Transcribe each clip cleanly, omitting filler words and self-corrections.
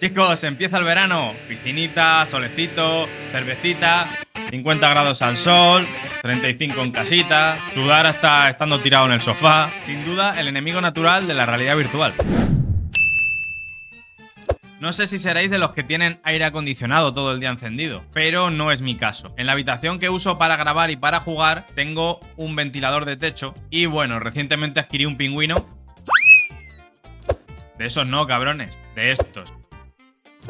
Chicos, empieza el verano. Piscinita, solecito, cervecita, 50 grados al sol, 35 en casita, sudar hasta estando tirado en el sofá. Sin duda, el enemigo natural de la realidad virtual. No sé si seréis de los que tienen aire acondicionado todo el día encendido, pero no es mi caso. En la habitación que uso para grabar y para jugar tengo un ventilador de techo y bueno, recientemente adquirí un pingüino. De esos no, cabrones, de estos.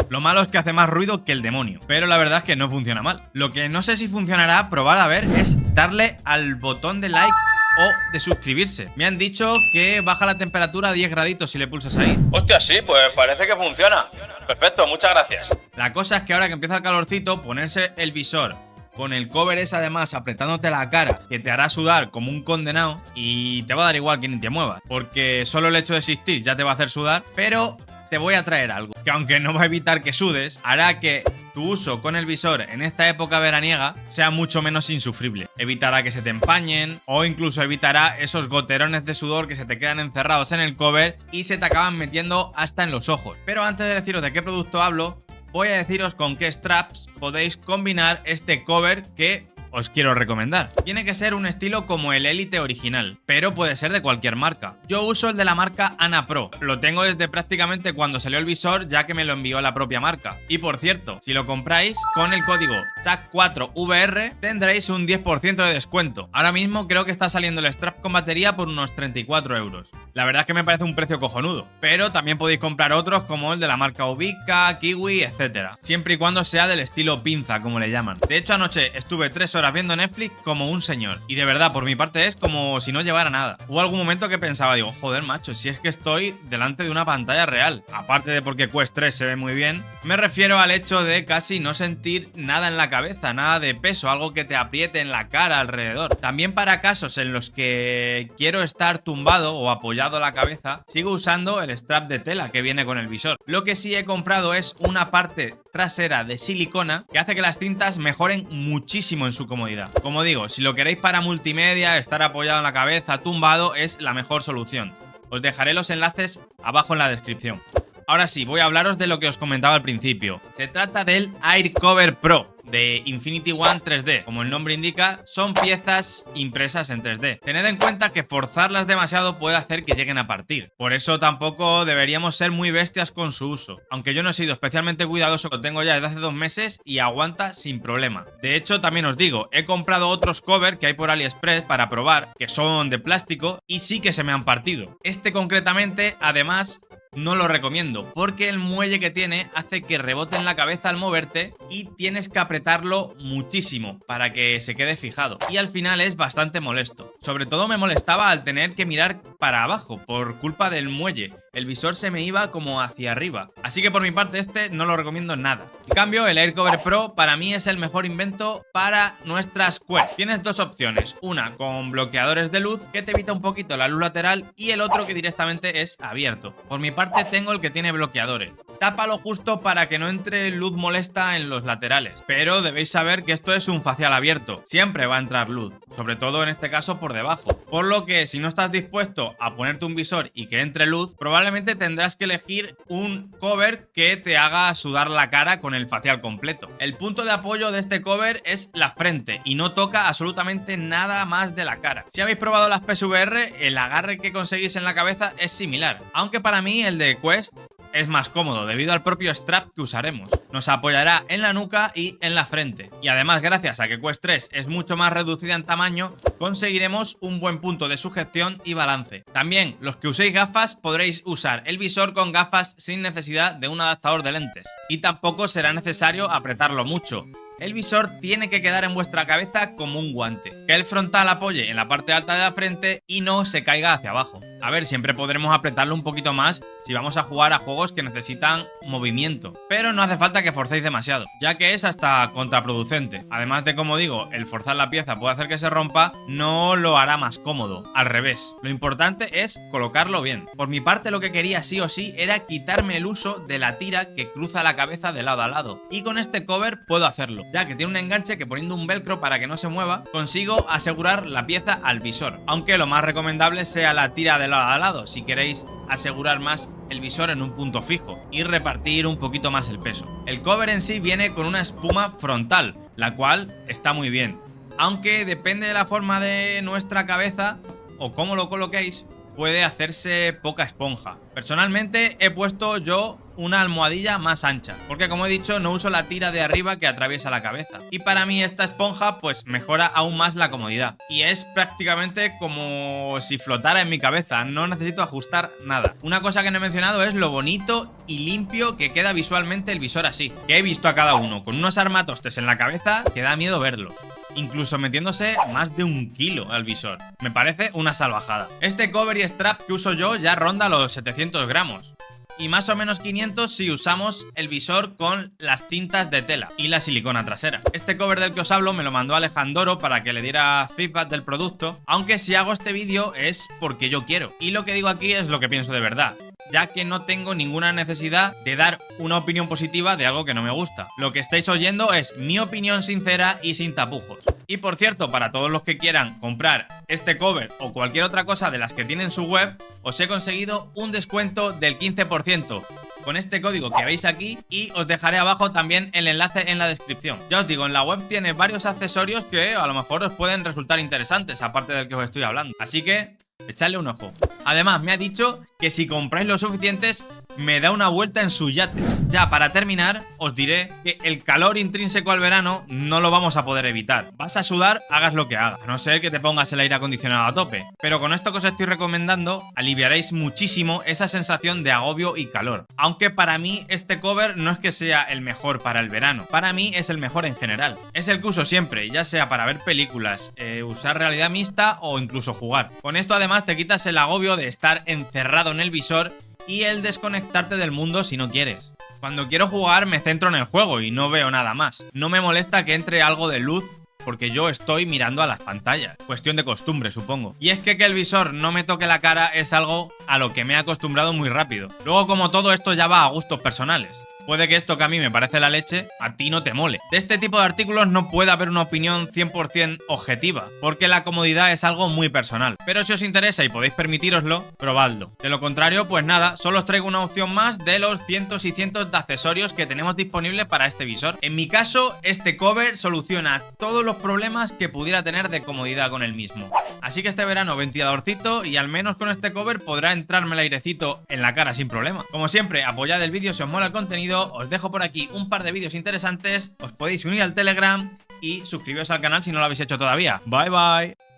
Lo malo es que hace más ruido que el demonio, pero la verdad es que no funciona mal. Lo que no sé si funcionará, probar a ver, es darle al botón de like o de suscribirse. Me han dicho que baja la temperatura a 10 graditos si le pulsas ahí. Hostia, sí, pues parece que funciona. Perfecto, muchas gracias. La cosa es que ahora que empieza el calorcito, ponerse el visor con el cover es además apretándote la cara, que te hará sudar como un condenado y te va a dar igual que ni te muevas, porque solo el hecho de existir ya te va a hacer sudar, pero te voy a traer algo que, aunque no va a evitar que sudes, hará que tu uso con el visor en esta época veraniega sea mucho menos insufrible. Evitará que se te empañen o incluso evitará esos goterones de sudor que se te quedan encerrados en el cover y se te acaban metiendo hasta en los ojos. Pero antes de deciros de qué producto hablo, voy a deciros con qué straps podéis combinar este cover que os quiero recomendar. Tiene que ser un estilo como el Elite original, pero puede ser de cualquier marca. Yo uso el de la marca Anapro. Lo tengo desde prácticamente cuando salió el visor, ya que me lo envió la propia marca. Y por cierto, si lo compráis con el código SAC4VR tendréis un 10% de descuento. Ahora mismo creo que está saliendo el strap con batería por unos 34 euros. La verdad es que me parece un precio cojonudo, pero también podéis comprar otros como el de la marca Ubica, Kiwi, etc. Siempre y cuando sea del estilo pinza, como le llaman. De hecho, anoche estuve 3 horas viendo Netflix como un señor. Y de verdad, por mi parte es como si no llevara nada. Hubo algún momento que pensaba, digo, joder, macho, si es que estoy delante de una pantalla real. Aparte de porque Quest 3 se ve muy bien, me refiero al hecho de casi no sentir nada en la cabeza, nada de peso, algo que te apriete en la cara alrededor. También para casos en los que quiero estar tumbado o apoyado la cabeza, sigo usando el strap de tela que viene con el visor. Lo que sí he comprado es una parte trasera de silicona que hace que las cintas mejoren muchísimo en su comodidad. Como digo, si lo queréis para multimedia, estar apoyado en la cabeza, tumbado, es la mejor solución. Os dejaré los enlaces abajo en la descripción. Ahora sí, voy a hablaros de lo que os comentaba al principio. Se trata del Air Cover Pro de Infinity One 3D. Como el nombre indica, son piezas impresas en 3D. Tened en cuenta que forzarlas demasiado puede hacer que lleguen a partir. Por eso tampoco deberíamos ser muy bestias con su uso. Aunque yo no he sido especialmente cuidadoso, lo tengo ya desde hace 2 meses y aguanta sin problema. De hecho, también os digo, he comprado otros cover que hay por AliExpress para probar, que son de plástico y sí que se me han partido. Este concretamente, además, no lo recomiendo, porque el muelle que tiene hace que rebote en la cabeza al moverte y tienes que apretarlo muchísimo para que se quede fijado. Y al final es bastante molesto. Sobre todo me molestaba al tener que mirar para abajo por culpa del muelle. El visor se me iba como hacia arriba. Así que por mi parte este no lo recomiendo nada. En cambio, el Air Cover Pro para mí es el mejor invento para nuestras Quest. Tienes dos opciones. Una con bloqueadores de luz que te evita un poquito la luz lateral y el otro que directamente es abierto. Por mi parte tengo el que tiene bloqueadores. Tápalo justo para que no entre luz molesta en los laterales. Pero debéis saber que esto es un facial abierto. Siempre va a entrar luz. Sobre todo en este caso por debajo. Por lo que si no estás dispuesto a ponerte un visor y que entre luz, probablemente tendrás que elegir un cover que te haga sudar la cara con el facial completo. El punto de apoyo de este cover es la frente y no toca absolutamente nada más de la cara. Si habéis probado las PSVR, el agarre que conseguís en la cabeza es similar. Aunque para mí el de Quest es más cómodo debido al propio strap que usaremos. Nos apoyará en la nuca y en la frente. Y además, gracias a que Quest 3 es mucho más reducida en tamaño, conseguiremos un buen punto de sujeción y balance. También, los que uséis gafas podréis usar el visor con gafas sin necesidad de un adaptador de lentes. Y tampoco será necesario apretarlo mucho. El visor tiene que quedar en vuestra cabeza como un guante, que el frontal apoye en la parte alta de la frente y no se caiga hacia abajo. A ver, siempre podremos apretarlo un poquito más si vamos a jugar a juegos que necesitan movimiento, pero no hace falta que forcéis demasiado, ya que es hasta contraproducente. Además de, como digo, el forzar la pieza puede hacer que se rompa, no lo hará más cómodo, al revés. Lo importante es colocarlo bien. Por mi parte, lo que quería sí o sí era quitarme el uso de la tira que cruza la cabeza de lado a lado, y con este cover puedo hacerlo. segundo, ya que tiene un enganche que poniendo un velcro para que no se mueva, consigo asegurar la pieza al visor, aunque lo más recomendable sea la tira de lado a lado, si queréis asegurar más el visor en un punto fijo y repartir un poquito más el peso. El cover en sí viene con una espuma frontal, la cual está muy bien, aunque depende de la forma de nuestra cabeza o cómo lo coloquéis, puede hacerse poca esponja. Personalmente he puesto yo una almohadilla más ancha, porque como he dicho no uso la tira de arriba que atraviesa la cabeza, y para mí esta esponja pues mejora aún más la comodidad y es prácticamente como si flotara en mi cabeza, no necesito ajustar nada. Una cosa que no he mencionado es lo bonito y limpio que queda visualmente el visor así, que he visto a cada uno con unos armatostes en la cabeza que da miedo verlos, incluso metiéndose más de 1 kilo al visor. Me parece una salvajada. Este cover y strap que uso yo ya ronda los 700 gramos. Y más o menos 500 si usamos el visor con las cintas de tela y la silicona trasera. Este cover del que os hablo me lo mandó Alejandro para que le diera feedback del producto, aunque si hago este vídeo es porque yo quiero. Y lo que digo aquí es lo que pienso de verdad, ya que no tengo ninguna necesidad de dar una opinión positiva de algo que no me gusta. Lo que estáis oyendo es mi opinión sincera y sin tapujos. Y por cierto, para todos los que quieran comprar este cover o cualquier otra cosa de las que tienen su web, os he conseguido un descuento del 15% con este código que veis aquí y os dejaré abajo también el enlace en la descripción. Ya os digo, en la web tiene varios accesorios que a lo mejor os pueden resultar interesantes, aparte del que os estoy hablando. Así que echadle un ojo. Además, me ha dicho que si compráis lo suficientes, me da una vuelta en sus yates. Ya para terminar, os diré que el calor intrínseco al verano no lo vamos a poder evitar. Vas a sudar, hagas lo que hagas, a no ser que te pongas el aire acondicionado a tope. Pero con esto que os estoy recomendando, aliviaréis muchísimo esa sensación de agobio y calor. Aunque para mí este cover no es que sea el mejor para el verano, para mí es el mejor en general. Es el que uso siempre, ya sea para ver películas, usar realidad mixta o incluso jugar. Con esto además te quitas el agobio de estar encerrado en el visor y el desconectarte del mundo si no quieres. Cuando quiero jugar me centro en el juego y no veo nada más. No me molesta que entre algo de luz porque yo estoy mirando a las pantallas. Cuestión de costumbre, supongo. Y es que el visor no me toque la cara es algo a lo que me he acostumbrado muy rápido. Luego, como todo esto ya va a gustos personales. Puede que esto que a mí me parece la leche, a ti no te mole. De este tipo de artículos no puede haber una opinión 100% objetiva, porque la comodidad es algo muy personal. Pero si os interesa y podéis permitíroslo, probadlo. De lo contrario, pues nada, solo os traigo una opción más de los cientos y cientos de accesorios que tenemos disponibles para este visor. En mi caso, este cover soluciona todos los problemas que pudiera tener de comodidad con el mismo. Así que este verano ventiladorcito y al menos con este cover podrá entrarme el airecito en la cara sin problema. Como siempre, apoyad el vídeo si os mola el contenido. Os dejo por aquí un par de vídeos interesantes, os podéis unir al Telegram y suscribiros al canal si no lo habéis hecho todavía. Bye bye.